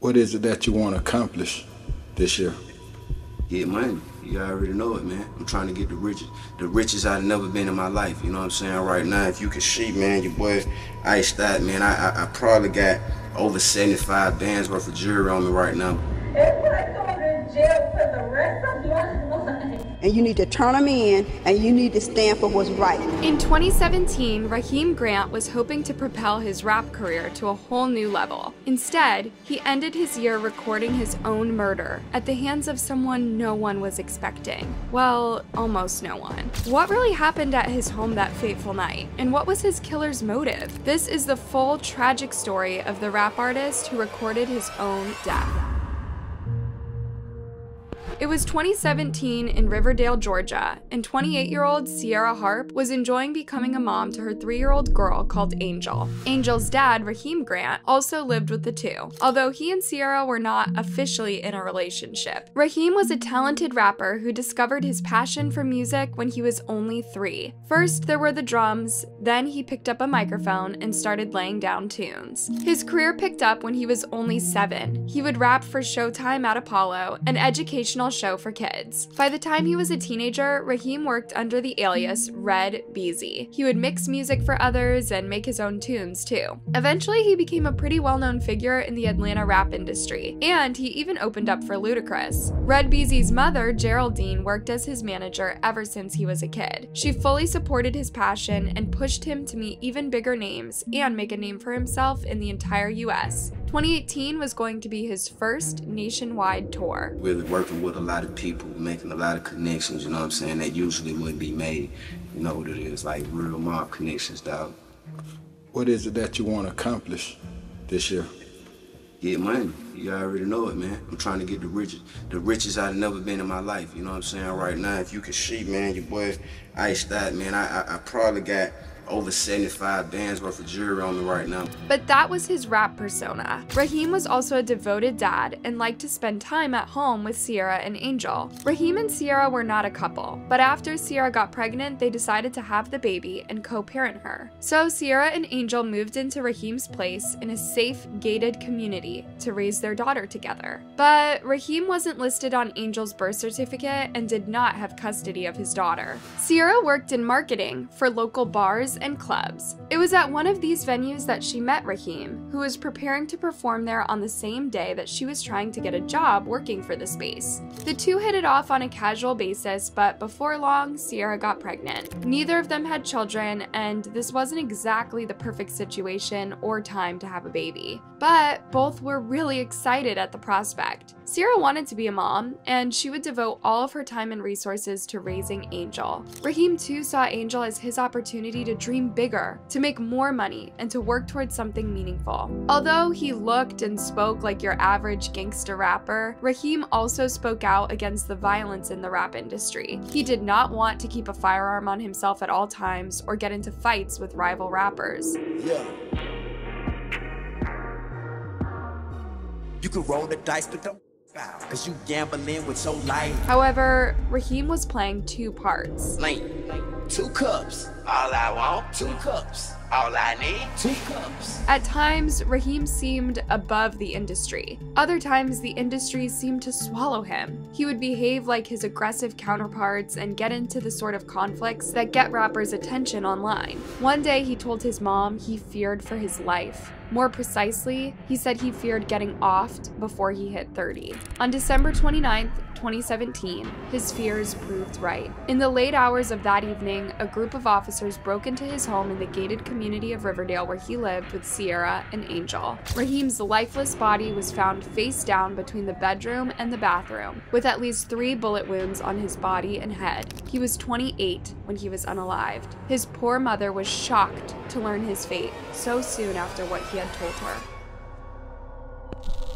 What is it that you want to accomplish this year? Get money. You already know it, man. I'm trying to get the richest I've never been in my life. You know what I'm saying? Right now, if you could see, man, your boy iced out, man. I probably got over 75 bands worth of jewelry on me right now. It's like going to jail for the rest of your life. And you need to turn them in, and you need to stand for what's right. In 2017, Rahim Grant was hoping to propel his rap career to a whole new level. Instead, he ended his year recording his own murder at the hands of someone no one was expecting. Well, almost no one. What really happened at his home that fateful night? And what was his killer's motive? This is the full tragic story of the rap artist who recorded his own death. It was 2017 in Riverdale, Georgia, and 28-year-old Sierra Harp was enjoying becoming a mom to her 3-year-old girl called Angel. Angel's dad, Rahim Grant, also lived with the two, although he and Sierra were not officially in a relationship. Rahim was a talented rapper who discovered his passion for music when he was only 3. First, there were the drums, then he picked up a microphone and started laying down tunes. His career picked up when he was only 7. He would rap for Showtime at Apollo, an educational show for kids. By the time he was a teenager, Rahim worked under the alias Red Beezy. He would mix music for others and make his own tunes too. Eventually, he became a pretty well-known figure in the Atlanta rap industry, and he even opened up for Ludacris. Red Beezy's mother, Geraldine, worked as his manager ever since he was a kid. She fully supported his passion and pushed him to meet even bigger names and make a name for himself in the entire US. 2018 was going to be his first nationwide tour. Really working with a lot of people, making a lot of connections, you know what I'm saying, that usually wouldn't be made. You know what it is, like real mob connections, dog. What is it that you want to accomplish this year? Get money. You already know it, man. I'm trying to get the richest I've never been in my life. You know what I'm saying? Right now, if you could see, man, your boy iced out, man. I probably got over 75 bands worth of jewelry on me right now. But that was his rap persona. Rahim was also a devoted dad and liked to spend time at home with Sierra and Angel. Rahim and Sierra were not a couple, but after Sierra got pregnant, they decided to have the baby and co-parent her. So Sierra and Angel moved into Rahim's place in a safe, gated community to raise their daughter together. But Rahim wasn't listed on Angel's birth certificate and did not have custody of his daughter. Sierra worked in marketing for local bars and clubs. It was at one of these venues that she met Rahim, who was preparing to perform there on the same day that she was trying to get a job working for the space. The two hit it off on a casual basis, but before long, Sierra got pregnant. Neither of them had children, and this wasn't exactly the perfect situation or time to have a baby. But both were really excited at the prospect. Sierra wanted to be a mom, and she would devote all of her time and resources to raising Angel. Rahim too saw Angel as his opportunity to dream bigger, to make more money, and to work towards something meaningful. Although he looked and spoke like your average gangster rapper, Rahim also spoke out against the violence in the rap industry. He did not want to keep a firearm on himself at all times or get into fights with rival rappers. Yeah. You can roll the dice, but don't foul, cause you gambling with your life. However, Rahim was playing two parts. Lane, 2 cups. All I want, 2 cups. All I need, 2 cups. At times, Rahim seemed above the industry. Other times, the industry seemed to swallow him. He would behave like his aggressive counterparts and get into the sort of conflicts that get rappers' attention online. One day, he told his mom he feared for his life. More precisely, he said he feared getting offed before he hit 30. On December 29th, 2017, his fears proved right. In the late hours of that evening, a group of officers broke into his home in the gated community of Riverdale where he lived with Sierra and Angel. Rahim's lifeless body was found face down between the bedroom and the bathroom, with at least 3 bullet wounds on his body and head. He was 28 when he was unalived. His poor mother was shocked to learn his fate so soon after what he had told her.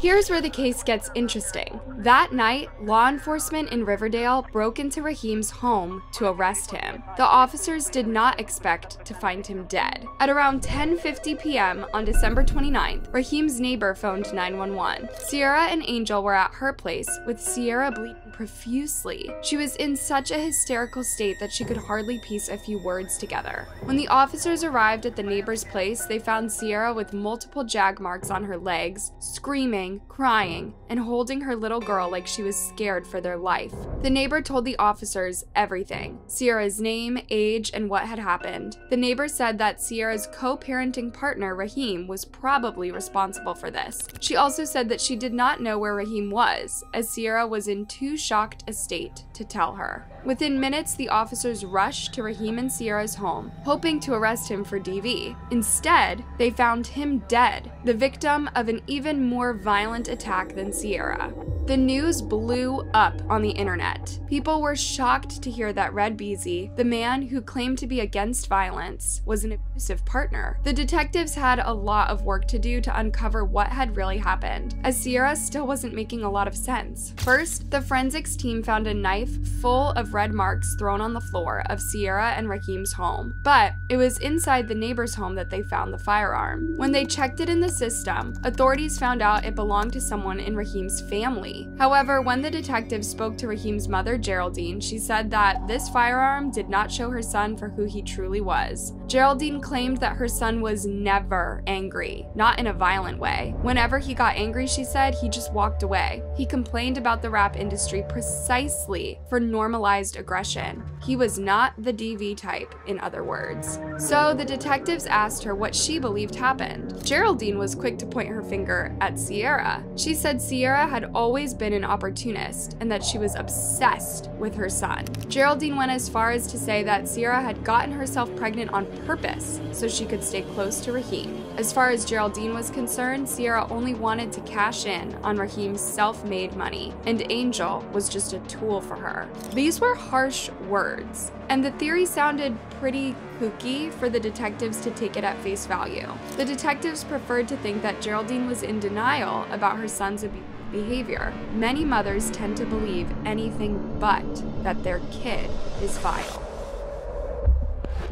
Here's where the case gets interesting. That night, law enforcement in Riverdale broke into Rahim's home to arrest him. The officers did not expect to find him dead. At around 10:50 p.m. on December 29th, Rahim's neighbor phoned 911. Sierra and Angel were at her place with Sierra bleeding profusely. She was in such a hysterical state that she could hardly piece a few words together. When the officers arrived at the neighbor's place, they found Sierra with multiple jag marks on her legs, screaming, crying, and holding her little girl like she was scared for their life. The neighbor told the officers everything: Sierra's name, age, and what had happened. The neighbor said that Sierra's co-parenting partner, Rahim, was probably responsible for this. She also said that she did not know where Rahim was, as Sierra was in too shocked a state to tell her. Within minutes, the officers rushed to Rahim and Sierra's home, hoping to arrest him for DV. Instead, they found him dead, the victim of an even more violent attack than Sierra. The news blew up on the internet. People were shocked to hear that Red Beasy, the man who claimed to be against violence, was an abusive partner. The detectives had a lot of work to do to uncover what had really happened, as Sierra still wasn't making a lot of sense. First, the forensics team found a knife full of red marks thrown on the floor of Sierra and Rahim's home, but it was inside the neighbor's home that they found the firearm. When they checked it in the system, authorities found out it belonged to someone in Rahim's family. However, when the detectives spoke to Rahim's mother, Geraldine, she said that this firearm did not show her son for who he truly was. Geraldine claimed that her son was never angry, not in a violent way. Whenever he got angry, she said, he just walked away. He complained about the rap industry precisely for normalized aggression. He was not the DV type, in other words. So the detectives asked her what she believed happened. Geraldine was quick to point her finger at Sierra. She said Sierra had always been an opportunist and that she was obsessed with her son. Geraldine went as far as to say that Sierra had gotten herself pregnant on purpose so she could stay close to Rahim. As far as Geraldine was concerned, Sierra only wanted to cash in on Rahim's self-made money, and Angel was just a tool for her. These were harsh words, and the theory sounded pretty kooky for the detectives to take it at face value. The detectives preferred to think that Geraldine was in denial about her son's behavior. Many mothers tend to believe anything but that their kid is vile.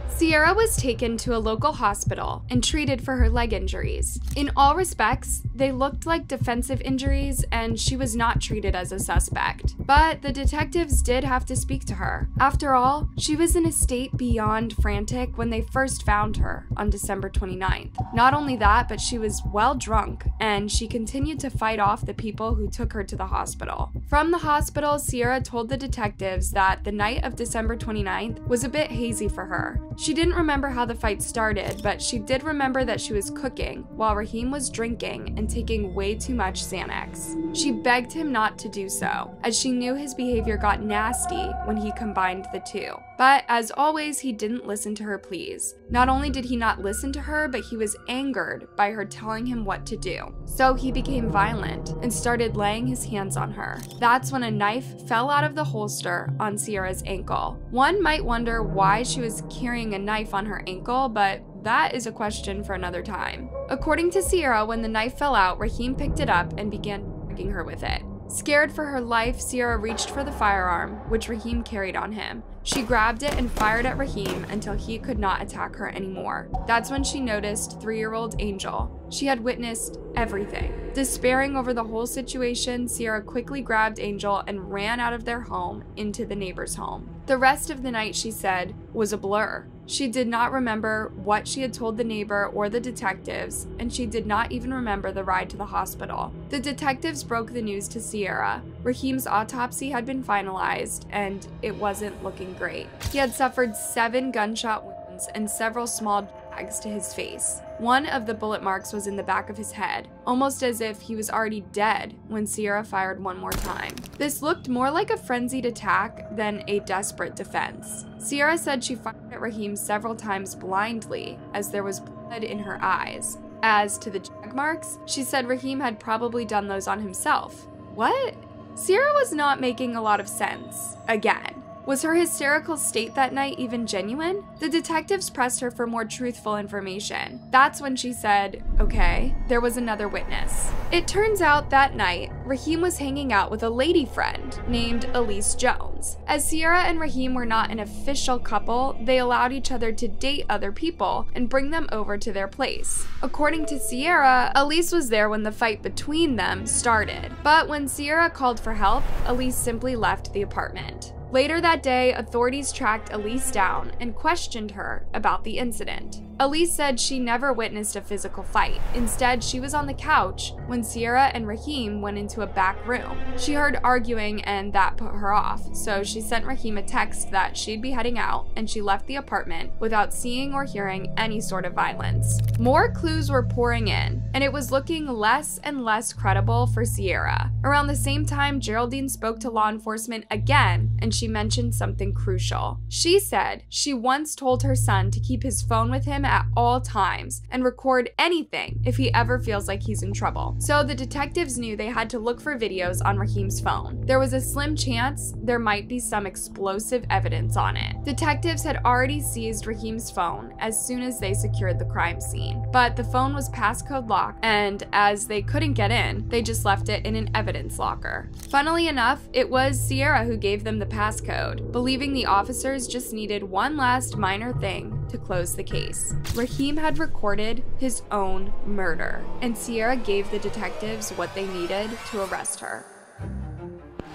Sierra was taken to a local hospital and treated for her leg injuries. In all respects, they looked like defensive injuries and she was not treated as a suspect. But the detectives did have to speak to her. After all, she was in a state beyond frantic when they first found her on December 29th. Not only that, but she was well drunk and she continued to fight off the people who took her to the hospital. From the hospital, Sierra told the detectives that the night of December 29th was a bit hazy for her. She didn't remember how the fight started, but she did remember that she was cooking while Rahim was drinking and taking way too much Xanax. She begged him not to do so, as she knew his behavior got nasty when he combined the two. But as always, he didn't listen to her pleas. Not only did he not listen to her, but he was angered by her telling him what to do. So he became violent and started laying his hands on her. That's when a knife fell out of the holster on Sierra's ankle. One might wonder why she was carrying a knife on her ankle, but that is a question for another time. According to Sierra, when the knife fell out, Rahim picked it up and began dragging her with it. Scared for her life, Sierra reached for the firearm, which Rahim carried on him. She grabbed it and fired at Rahim until he could not attack her anymore. That's when she noticed 3-year-old Angel. She had witnessed everything. Despairing over the whole situation, Sierra quickly grabbed Angel and ran out of their home into the neighbor's home. The rest of the night, she said, was a blur. She did not remember what she had told the neighbor or the detectives, and she did not even remember the ride to the hospital. The detectives broke the news to Sierra. Rahim's autopsy had been finalized, and it wasn't looking great. He had suffered 7 gunshot wounds and several small jags to his face. One of the bullet marks was in the back of his head, almost as if he was already dead when Sierra fired one more time. This looked more like a frenzied attack than a desperate defense. Sierra said she fired at Rahim several times blindly, as there was blood in her eyes. As to the jag marks, she said Rahim had probably done those on himself. What? Sierra was not making a lot of sense. Again. Was her hysterical state that night even genuine? The detectives pressed her for more truthful information. That's when she said, okay, there was another witness. It turns out that night, Rahim was hanging out with a lady friend named Elise Jones. As Sierra and Rahim were not an official couple, they allowed each other to date other people and bring them over to their place. According to Sierra, Elise was there when the fight between them started. But when Sierra called for help, Elise simply left the apartment. Later that day, authorities tracked Elise down and questioned her about the incident. Elise said she never witnessed a physical fight. Instead, she was on the couch when Sierra and Rahim went into a back room. She heard arguing and that put her off, so she sent Rahim a text that she'd be heading out, and she left the apartment without seeing or hearing any sort of violence. More clues were pouring in, and it was looking less and less credible for Sierra. Around the same time, Geraldine spoke to law enforcement again, and she mentioned something crucial. She said she once told her son to keep his phone with him at all times and record anything if he ever feels like he's in trouble. So the detectives knew they had to look for videos on Rahim's phone. There was a slim chance there might be some explosive evidence on it. Detectives had already seized Rahim's phone as soon as they secured the crime scene, but the phone was passcode locked, and as they couldn't get in, they just left it in an evidence locker. Funnily enough, it was Sierra who gave them the passcode, believing the officers just needed one last minor thing to close the case. Rahim had recorded his own murder, and Sierra gave the detectives what they needed to arrest her.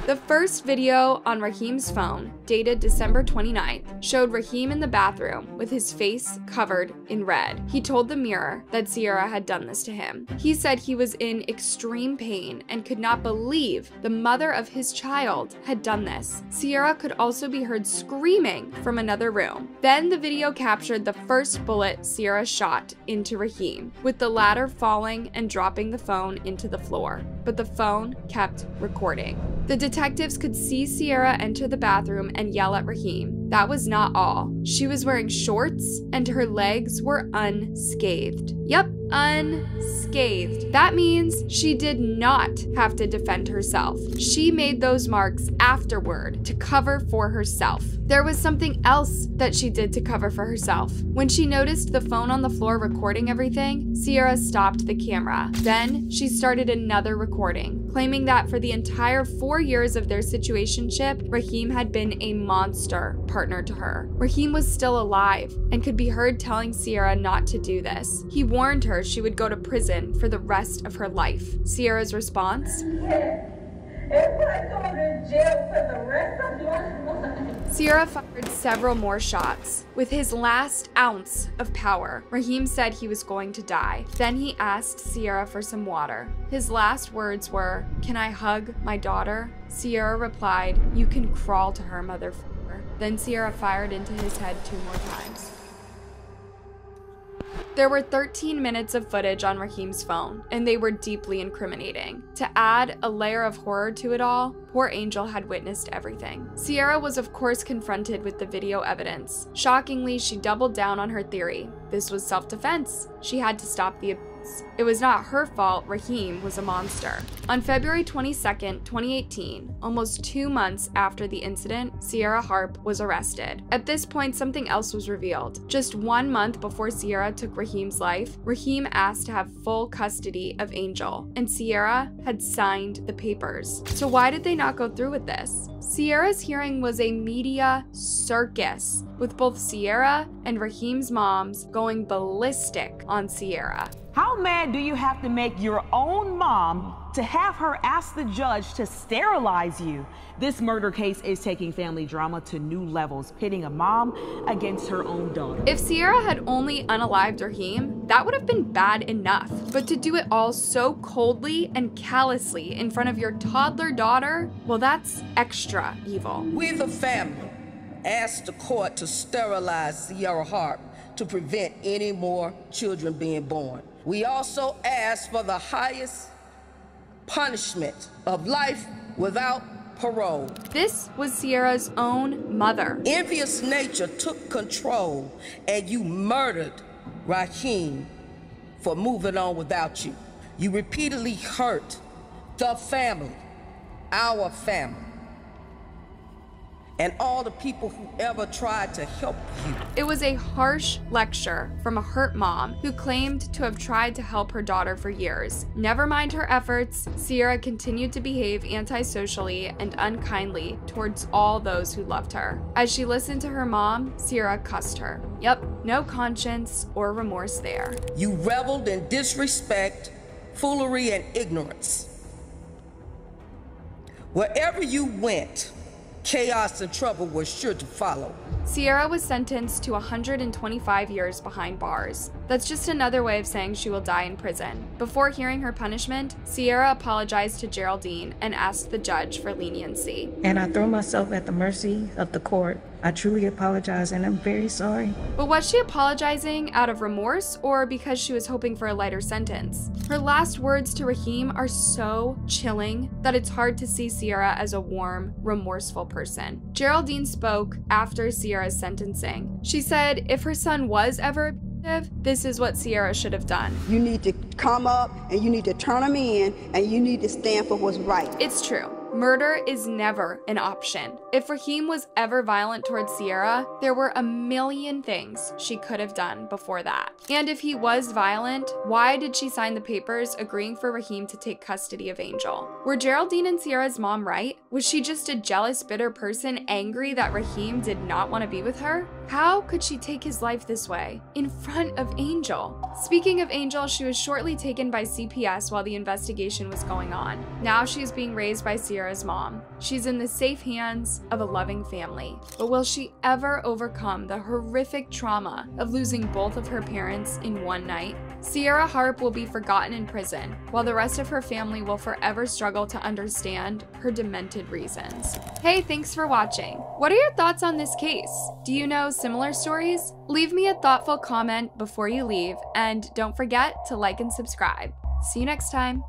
The first video on Rahim's phone, dated December 29th, showed Rahim in the bathroom with his face covered in red. He told the Mirror that Sierra had done this to him. He said he was in extreme pain and could not believe the mother of his child had done this. Sierra could also be heard screaming from another room. Then the video captured the first bullet Sierra shot into Rahim, with the latter falling and dropping the phone into the floor. But the phone kept recording. The detectives could see Sierra enter the bathroom and yell at Rahim. That was not all. She was wearing shorts and her legs were unscathed. Yep, unscathed. That means she did not have to defend herself. She made those marks afterward to cover for herself. There was something else that she did to cover for herself. When she noticed the phone on the floor recording everything, Sierra stopped the camera. Then she started another recording, claiming that for the entire 4 years of their situationship, Rahim had been a monster partner to her. Rahim was still alive and could be heard telling Sierra not to do this. He warned her she would go to prison for the rest of her life. Sierra's response? If I go to jail for the rest of my life. Sierra fired several more shots. With his last ounce of power, Rahim said he was going to die. Then he asked Sierra for some water. His last words were, "Can I hug my daughter?" Sierra replied, "You can crawl to her, motherfucker." Then Sierra fired into his head 2 more times. There were 13 minutes of footage on Rahim's phone, and they were deeply incriminating. To add a layer of horror to it all, poor Angel had witnessed everything. Sierra was of course confronted with the video evidence. Shockingly, she doubled down on her theory. This was self-defense. She had to stop the abuse. It was not her fault Rahim was a monster. On February 22nd, 2018, almost 2 months after the incident, Sierra Harp was arrested. At this point, something else was revealed. Just 1 month before Sierra took Rahim's life, Rahim asked to have full custody of Angel, and Sierra had signed the papers. So why did they not go through with this? Sierra's hearing was a media circus, with both Sierra and Rahim's moms going ballistic on Sierra. How mad do you have to make your own mom to have her ask the judge to sterilize you? This murder case is taking family drama to new levels, pitting a mom against her own daughter. If Sierra had only unalived Rahim, that would have been bad enough. But to do it all so coldly and callously in front of your toddler daughter, well, that's extra evil. We, the family, asked the court to sterilize Sierra Harp to prevent any more children being born. We also asked for the highest punishment of life without parole. This was Sierra's own mother. Envious nature took control and you murdered Rahim for moving on without you. You repeatedly hurt the family, our family. and all the people who ever tried to help you. It was a harsh lecture from a hurt mom who claimed to have tried to help her daughter for years. Never mind her efforts, Sierra continued to behave antisocially and unkindly towards all those who loved her. As she listened to her mom, Sierra cussed her. Yep, no conscience or remorse there. You reveled in disrespect, foolery, and ignorance. Wherever you went, chaos and trouble was sure to follow. Sierra was sentenced to 125 years behind bars. That's just another way of saying she will die in prison. Before hearing her punishment, Sierra apologized to Geraldine and asked the judge for leniency. And I throw myself at the mercy of the court. I truly apologize and I'm very sorry. But was she apologizing out of remorse or because she was hoping for a lighter sentence? Her last words to Rahim are so chilling that it's hard to see Sierra as a warm, remorseful person. Geraldine spoke after Sierra's sentencing. She said if her son was ever abusive, this is what Sierra should have done. You need to come up and you need to turn them in and you need to stand for what's right. It's true. Murder is never an option. If Rahim was ever violent towards Sierra, there were a million things she could have done before that. And if he was violent, why did she sign the papers agreeing for Rahim to take custody of Angel? Were Geraldine and Sierra's mom right? Was she just a jealous, bitter person angry that Rahim did not want to be with her? How could she take his life this way, in front of Angel? Speaking of Angel, she was shortly taken by CPS while the investigation was going on. Now she is being raised by Sierra's mom. She's in the safe hands of a loving family. But will she ever overcome the horrific trauma of losing both of her parents in one night? Sierra Harp will be forgotten in prison, while the rest of her family will forever struggle to understand her demented reasons. Hey, thanks for watching. What are your thoughts on this case? Do you know similar stories? Leave me a thoughtful comment before you leave, and don't forget to like and subscribe. See you next time.